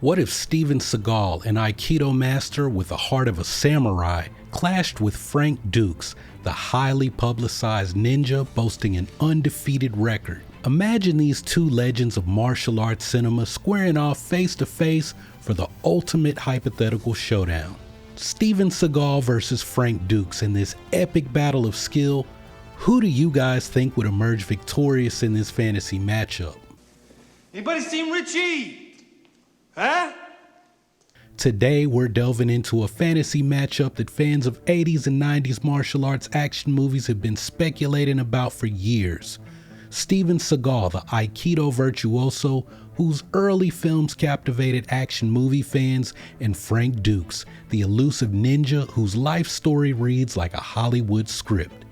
What if Steven Seagal, an Aikido master with the heart of a samurai, clashed with Frank Dukes, the highly publicized ninja boasting an undefeated record? Imagine these two legends of martial arts cinema squaring off face to face for the ultimate hypothetical showdown. Steven Seagal versus Frank Dukes in this epic battle of skill. Who do you guys think would emerge victorious in this fantasy matchup? Anybody seen Richie? Huh? Today we're delving into a fantasy matchup that fans of 80s and 90s martial arts action movies have been speculating about for years. Steven Seagal, the Aikido virtuoso, whose early films captivated action movie fans, and Frank Dukes, the elusive ninja whose life story reads like a Hollywood script.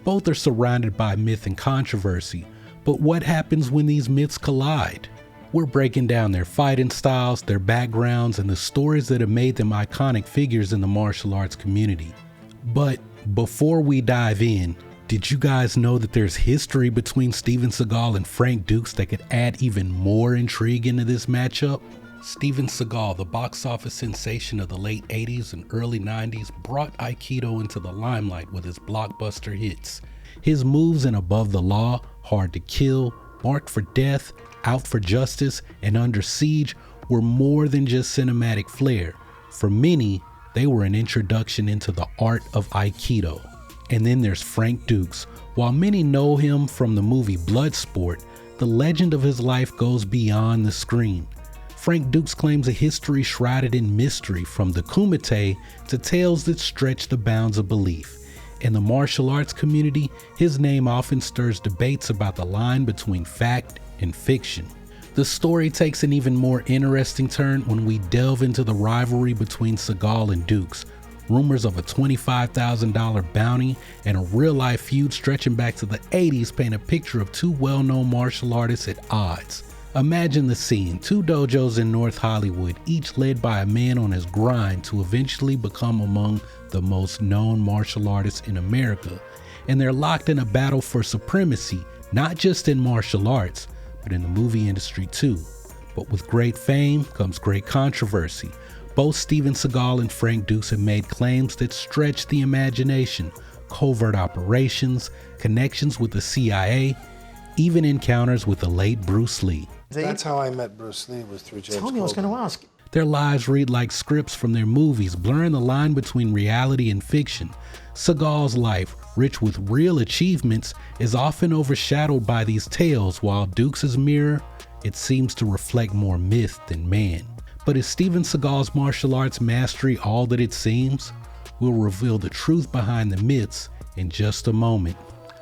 Both are surrounded by myth and controversy, but what happens when these myths collide? We're breaking down their fighting styles, their backgrounds, and the stories that have made them iconic figures in the martial arts community. But before we dive in, did you guys know that there's history between Steven Seagal and Frank Dukes that could add even more intrigue into this matchup? Steven Seagal, the box office sensation of the late 80s and early 90s, brought Aikido into the limelight with his blockbuster hits. His moves in Above the Law, Hard to Kill, Marked for Death, Out for Justice, and Under Siege were more than just cinematic flair. For many, they were an introduction into the art of Aikido. And then there's Frank Dukes. While many know him from the movie Bloodsport, the legend of his life goes beyond the screen. Frank Dukes claims a history shrouded in mystery, from the Kumite to tales that stretch the bounds of belief. In the martial arts community, his name often stirs debates about the line between fact and fiction. The story takes an even more interesting turn when we delve into the rivalry between Seagal and Dukes. Rumors of a $25,000 bounty and a real-life feud stretching back to the 80s paint a picture of two well-known martial artists at odds. Imagine the scene: two dojos in North Hollywood, each led by a man on his grind to eventually become among the most known martial artists in America. And they're locked in a battle for supremacy, not just in martial arts, but in the movie industry too. But with great fame comes great controversy. Both Steven Seagal and Frank Dukes have made claims that stretch the imagination: covert operations, connections with the CIA, even encounters with the late Bruce Lee. That's how I met Bruce Lee, was through James Tell me, I was going to ask. Their lives read like scripts from their movies, blurring the line between reality and fiction. Seagal's life, rich with real achievements, is often overshadowed by these tales, while Dukes' mirror, it seems to reflect more myth than man. But is Steven Seagal's martial arts mastery all that it seems? We'll reveal the truth behind the myths in just a moment.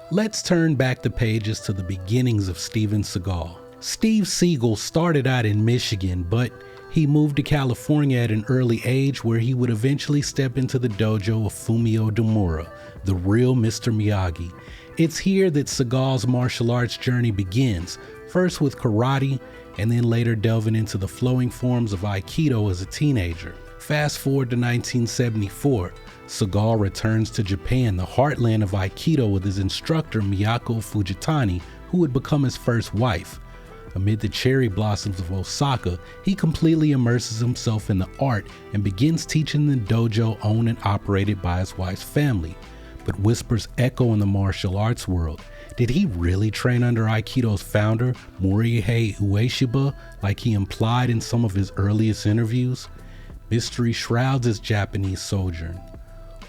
Let's turn back the pages to the beginnings of Steven Seagal. Steve Seagal started out in Michigan, but he moved to California at an early age, where he would eventually step into the dojo of Fumio Demura, the real Mr. Miyagi. It's here that Seagal's martial arts journey begins, first with karate, and then later delving into the flowing forms of Aikido as a teenager. Fast forward to 1974, Seagal returns to Japan, the heartland of Aikido, with his instructor Miyako Fujitani, who would become his first wife. Amid the cherry blossoms of Osaka, he completely immerses himself in the art and begins teaching the dojo owned and operated by his wife's family. But whispers echo in the martial arts world. Did he really train under Aikido's founder, Morihei Ueshiba, like he implied in some of his earliest interviews? Mystery shrouds his Japanese sojourn.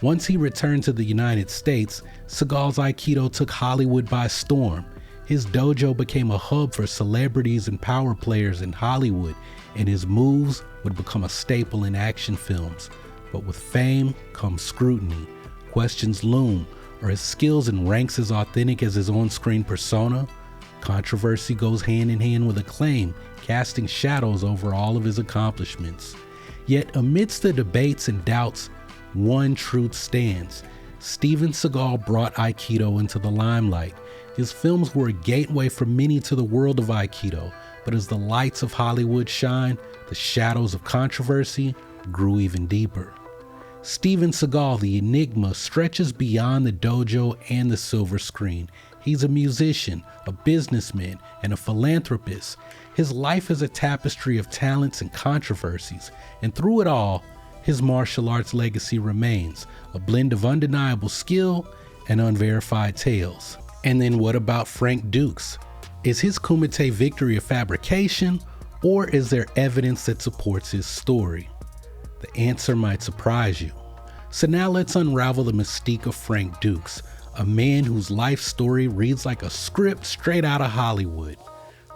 Once he returned to the United States, Seagal's Aikido took Hollywood by storm. His dojo became a hub for celebrities and power players in Hollywood, and his moves would become a staple in action films. But with fame comes scrutiny. Questions loom. Are his skills and ranks as authentic as his on-screen persona? Controversy goes hand in hand with acclaim, casting shadows over all of his accomplishments. Yet amidst the debates and doubts, one truth stands. Steven Seagal brought Aikido into the limelight. His films were a gateway for many to the world of Aikido, but as the lights of Hollywood shine, the shadows of controversy grew even deeper. Steven Seagal, the enigma, stretches beyond the dojo and the silver screen. He's a musician, a businessman, and a philanthropist. His life is a tapestry of talents and controversies, and through it all, his martial arts legacy remains, a blend of undeniable skill and unverified tales. And then what about Frank Dux? Is his Kumite victory a fabrication, or is there evidence that supports his story? The answer might surprise you. So now let's unravel the mystique of Frank Dux, a man whose life story reads like a script straight out of Hollywood.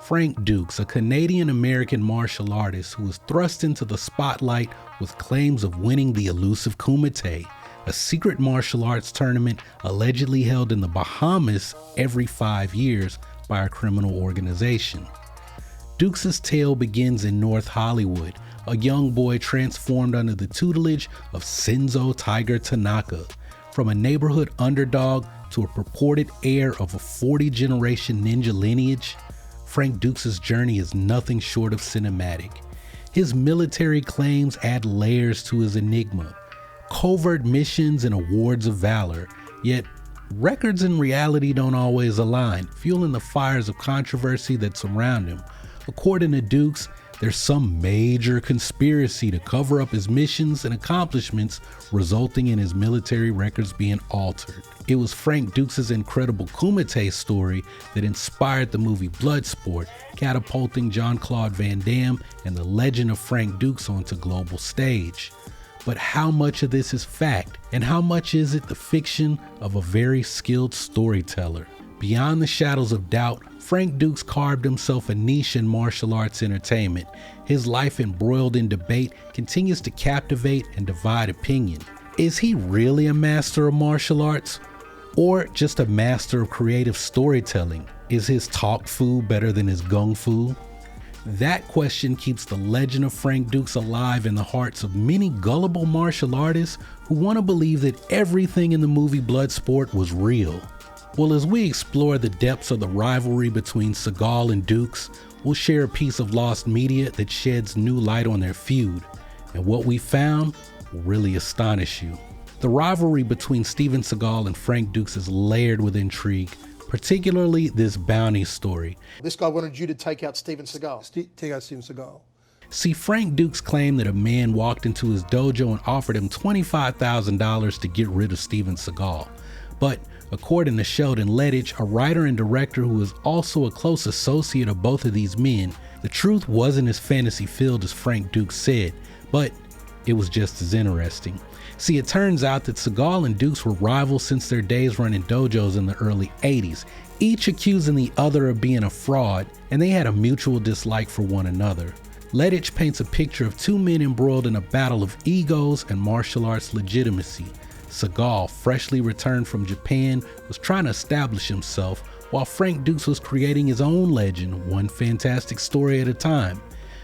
Frank Dux, a Canadian-American martial artist who was thrust into the spotlight with claims of winning the elusive Kumite, a secret martial arts tournament allegedly held in the Bahamas every 5 years by a criminal organization. Dux's tale begins in North Hollywood, a young boy transformed under the tutelage of Senzo Tiger Tanaka, from a neighborhood underdog to a purported heir of a 40-generation ninja lineage. Frank Dux's journey is nothing short of cinematic. His military claims add layers to his enigma, covert missions and awards of valor, yet records and reality don't always align, fueling the fires of controversy that surround him. According to Dux, there's some major conspiracy to cover up his missions and accomplishments, resulting in his military records being altered. It was Frank Dux's incredible Kumite story that inspired the movie Bloodsport, catapulting Jean-Claude Van Damme and the legend of Frank Dux onto global stage. But how much of this is fact, and how much is it the fiction of a very skilled storyteller? Beyond the shadows of doubt, Frank Dux carved himself a niche in martial arts entertainment. His life, embroiled in debate, continues to captivate and divide opinion. Is he really a master of martial arts, or just a master of creative storytelling? Is his talk fu better than his gung fu? That question keeps the legend of Frank Dux alive in the hearts of many gullible martial artists who want to believe that everything in the movie Bloodsport was real. Well, as we explore the depths of the rivalry between Seagal and Dux, we'll share a piece of lost media that sheds new light on their feud, and what we found will really astonish you. The rivalry between Steven Seagal and Frank Dux is layered with intrigue, particularly this bounty story. This guy wanted you to take out Steven Seagal. Take out Steven Seagal. See, Frank Dux claimed that a man walked into his dojo and offered him $25,000 to get rid of Steven Seagal. But according to Sheldon Lettich, a writer and director who is also a close associate of both of these men, the truth wasn't as fantasy-filled as Frank Dux said, but it was just as interesting. See, it turns out that Seagal and Dux were rivals since their days running dojos in the early 80s, each accusing the other of being a fraud, and they had a mutual dislike for one another. Lettich paints a picture of two men embroiled in a battle of egos and martial arts legitimacy. Seagal, freshly returned from Japan, was trying to establish himself, while Frank Dux was creating his own legend, one fantastic story at a time.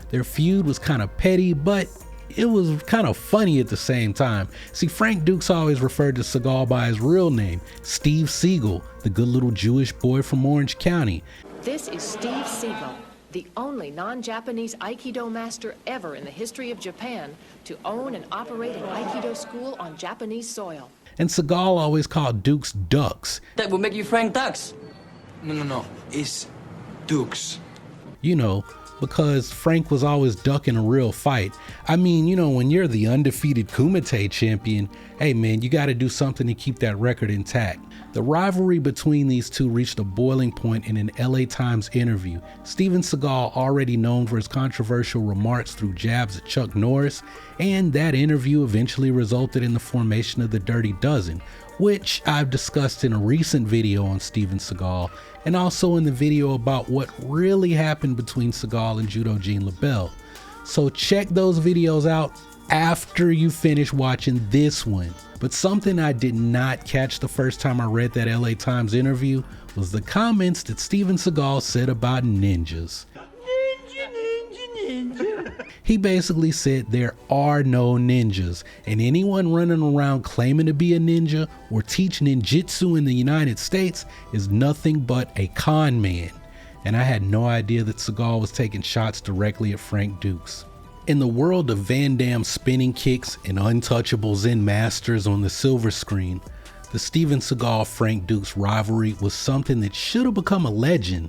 Their feud was kind of petty, but it was kind of funny at the same time. See, Frank Dux always referred to Seagal by his real name, Steve Seagal, the good little Jewish boy from Orange County. This is Steve Seagal, the only non-Japanese Aikido master ever in the history of Japan to own and operate an Aikido school on Japanese soil. And Seagal always called Dux Dux. That will make you Frank Dux. No. It's Dux. You know, because Frank was always ducking a real fight. I mean, you know, when you're the undefeated Kumite champion, hey man, you gotta do something to keep that record intact. The rivalry between these two reached a boiling point in an LA Times interview. Steven Seagal, already known for his controversial remarks through jabs at Chuck Norris, and that interview eventually resulted in the formation of the Dirty Dozen, which I've discussed in a recent video on Steven Seagal, and also in the video about what really happened between Seagal and Judo Gene LaBelle. So check those videos out after you finish watching this one. But something I did not catch the first time I read that LA Times interview was the comments that Steven Seagal said about ninjas. Ninja. He basically said there are no ninjas, and anyone running around claiming to be a ninja or teach ninjutsu in the United States is nothing but a con man. And I had no idea that Seagal was taking shots directly at Frank Dux. In the world of Van Damme spinning kicks and untouchable Zen masters on the silver screen, The Steven Seagal-Frank Dukes rivalry was something that should have become a legend.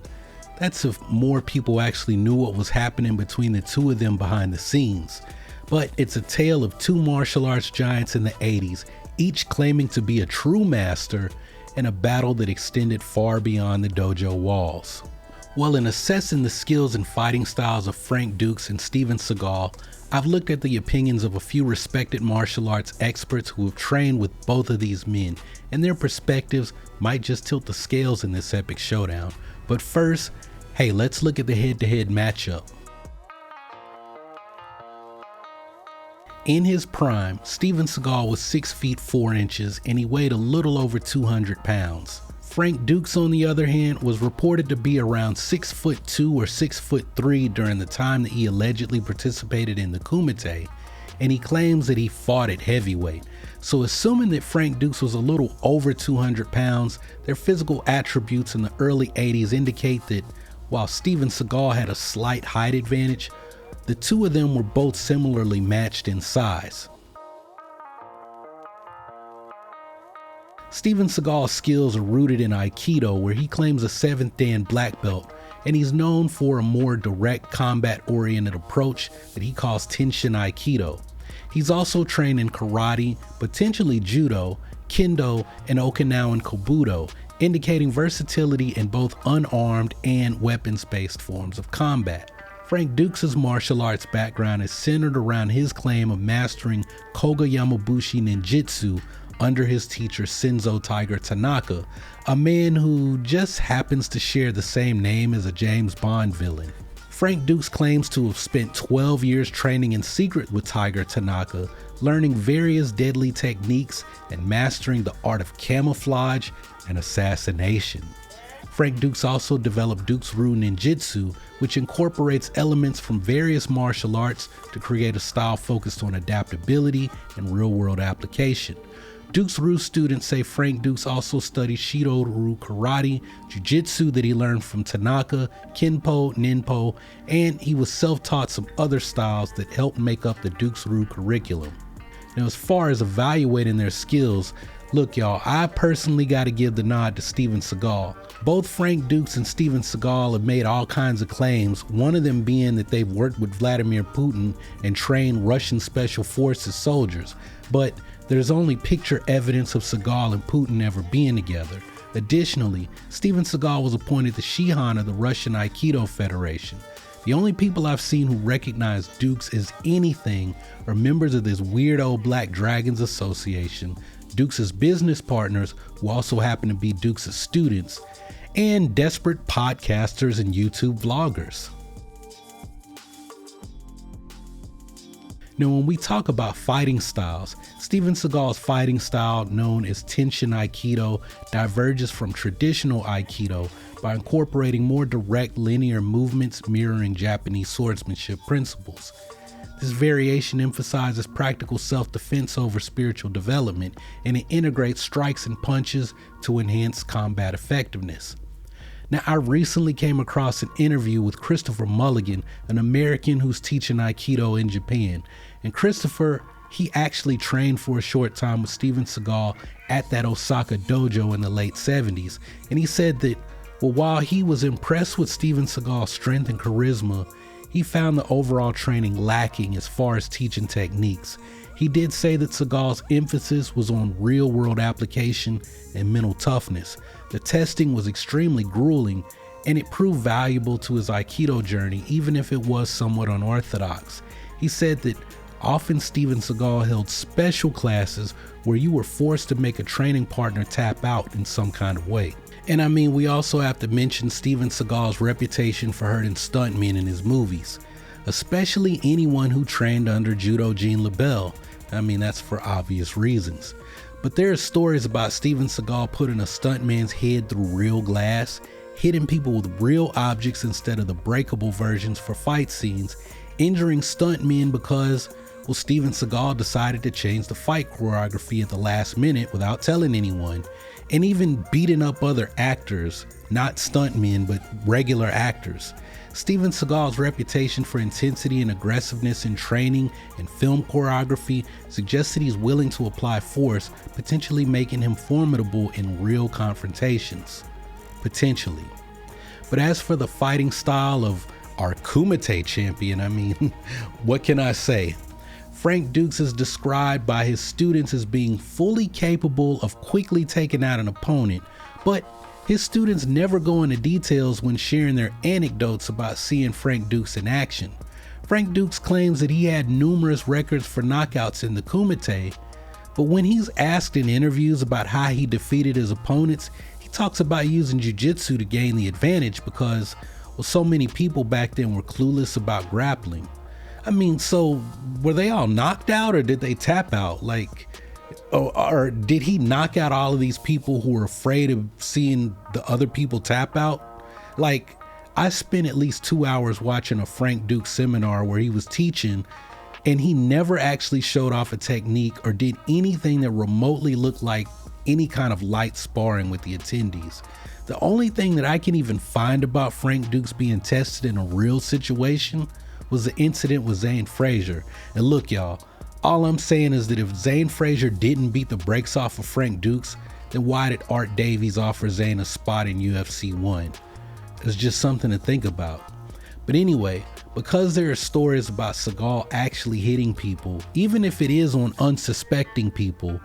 That's if more people actually knew what was happening between the two of them behind the scenes. But it's a tale of two martial arts giants in the 80s, each claiming to be a true master, in a battle that extended far beyond the dojo walls. Well, in assessing the skills and fighting styles of Frank Dukes and Steven Seagal, I've looked at the opinions of a few respected martial arts experts who have trained with both of these men, and their perspectives might just tilt the scales in this epic showdown. But first, hey, let's look at the head-to-head matchup. In his prime, Steven Seagal was 6 feet 4 inches and he weighed a little over 200 pounds. Frank Dukes, on the other hand, was reported to be around 6'2" or 6'3" during the time that he allegedly participated in the Kumite, and he claims that he fought at heavyweight. So assuming that Frank Dukes was a little over 200 pounds, their physical attributes in the early 80s indicate that while Steven Seagal had a slight height advantage, the two of them were both similarly matched in size. Steven Seagal's skills are rooted in Aikido, where he claims a 7th dan black belt, and he's known for a more direct combat-oriented approach that he calls Tenshin Aikido. He's also trained in karate, potentially judo, kendo, and Okinawan kobudo, indicating versatility in both unarmed and weapons-based forms of combat. Frank Dukes' martial arts background is centered around his claim of mastering Koga Yamabushi ninjutsu under his teacher Senzo Tiger Tanaka, a man who just happens to share the same name as a James Bond villain. Frank Dukes claims to have spent 12 years training in secret with Tiger Tanaka, learning various deadly techniques and mastering the art of camouflage and assassination. Frank Dukes also developed Dukes-ryu ninjutsu, which incorporates elements from various martial arts to create a style focused on adaptability and real-world application. Dukes-ryu students say Frank Dukes also studied Shido-ryu karate, jiu-jitsu that he learned from Tanaka, Kenpo, Ninpo, and he was self-taught some other styles that helped make up the Dukes-ryu curriculum. Now, as far as evaluating their skills, look y'all, I personally gotta give the nod to Steven Seagal. Both Frank Dukes and Steven Seagal have made all kinds of claims, one of them being that they've worked with Vladimir Putin and trained Russian special forces soldiers, but there's only picture evidence of Seagal and Putin ever being together. Additionally, Steven Seagal was appointed the Shihan of the Russian Aikido Federation. The only people I've seen who recognize Dukes as anything are members of this weirdo Black Dragons Association, Dukes' business partners who also happen to be Dukes' students, and desperate podcasters and YouTube vloggers. Now, when we talk about fighting styles, Steven Seagal's fighting style, known as Tenshin Aikido, diverges from traditional Aikido by incorporating more direct linear movements mirroring Japanese swordsmanship principles. This variation emphasizes practical self-defense over spiritual development, and it integrates strikes and punches to enhance combat effectiveness. Now, I recently came across an interview with Christopher Mulligan, an American who's teaching Aikido in Japan. And Christopher, he actually trained for a short time with Steven Seagal at that Osaka dojo in the late 70s. And he said that, well, while he was impressed with Steven Seagal's strength and charisma, he found the overall training lacking as far as teaching techniques. He did say that Seagal's emphasis was on real-world application and mental toughness. The testing was extremely grueling, and it proved valuable to his Aikido journey, even if it was somewhat unorthodox. He said that often Steven Seagal held special classes where you were forced to make a training partner tap out in some kind of way. And I mean, we also have to mention Steven Seagal's reputation for hurting stuntmen in his movies, especially anyone who trained under Judo Gene LaBelle. I mean, that's for obvious reasons. But there are stories about Steven Seagal putting a stuntman's head through real glass, hitting people with real objects instead of the breakable versions for fight scenes, injuring stuntmen because, well, Steven Seagal decided to change the fight choreography at the last minute without telling anyone, and even beating up other actors, not stuntmen, but regular actors. Steven Seagal's reputation for intensity and aggressiveness in training and film choreography suggests that he's willing to apply force, potentially making him formidable in real confrontations. Potentially. But as for the fighting style of our Kumite champion, I mean, what can I say? Frank Dux is described by his students as being fully capable of quickly taking out an opponent, but his students never go into details when sharing their anecdotes about seeing Frank Dux in action. Frank Dux claims that he had numerous records for knockouts in the Kumite, but when he's asked in interviews about how he defeated his opponents, he talks about using jiu-jitsu to gain the advantage because, well, so many people back then were clueless about grappling. I mean, so were they all knocked out or did they tap out? Or did he knock out all of these people who were afraid of seeing the other people tap out? I spent at least 2 hours watching a Frank Dux seminar where he was teaching, and he never actually showed off a technique or did anything that remotely looked like any kind of light sparring with the attendees. The only thing that I can even find about Frank Dux being tested in a real situation was the incident with Zane Frazier. And look, y'all, all I'm saying is that if Zane Frazier didn't beat the brakes off of Frank Dux, then why did Art Davies offer Zane a spot in UFC 1? It's just something to think about. But anyway, because there are stories about Seagal actually hitting people, even if it is on unsuspecting people,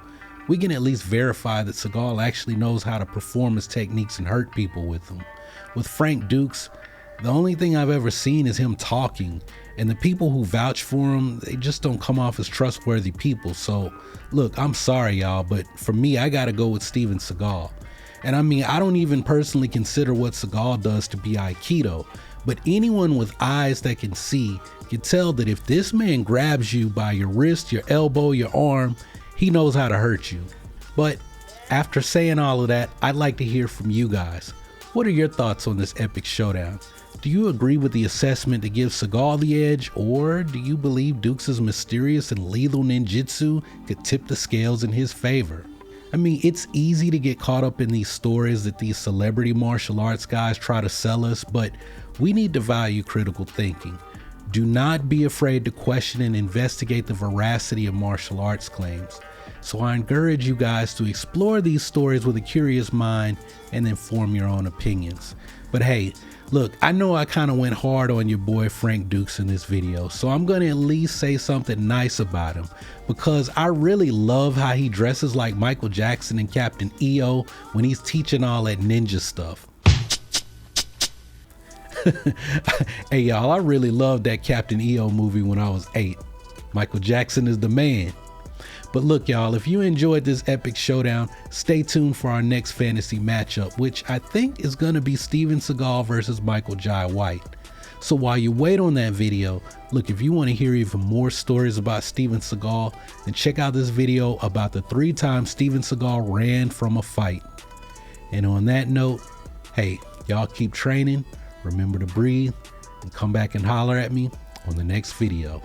we can at least verify that Seagal actually knows how to perform his techniques and hurt people with them. With Frank Dux, the only thing I've ever seen is him talking, and the people who vouch for him, they just don't come off as trustworthy people. So look, I'm sorry y'all, but for me, I gotta go with Steven Seagal. And I mean, I don't even personally consider what Seagal does to be Aikido, but anyone with eyes that can see can tell that if this man grabs you by your wrist, your elbow, your arm, he knows how to hurt you. But after saying all of that, I'd like to hear from you guys. What are your thoughts on this epic showdown? Do you agree with the assessment that gives Seagal the edge, or do you believe Dux' mysterious and lethal ninjutsu could tip the scales in his favor? I mean, it's easy to get caught up in these stories that these celebrity martial arts guys try to sell us, but we need to value critical thinking. Do not be afraid to question and investigate the veracity of martial arts claims. So I encourage you guys to explore these stories with a curious mind and then form your own opinions. But hey, look, I know I kind of went hard on your boy Frank Dux in this video, so I'm going to at least say something nice about him, because I really love how he dresses like Michael Jackson and Captain EO when he's teaching all that ninja stuff. Hey y'all, I really loved that Captain EO movie when I was 8. Michael Jackson is the man. But look y'all, if you enjoyed this epic showdown, stay tuned for our next fantasy matchup, which I think is going to be Steven Seagal versus Michael Jai White. So while you wait on that video, look, if you want to hear even more stories about Steven Seagal, then check out this video about the 3 times Steven Seagal ran from a fight. And on that note, hey, y'all keep training, remember to breathe, and come back and holler at me on the next video.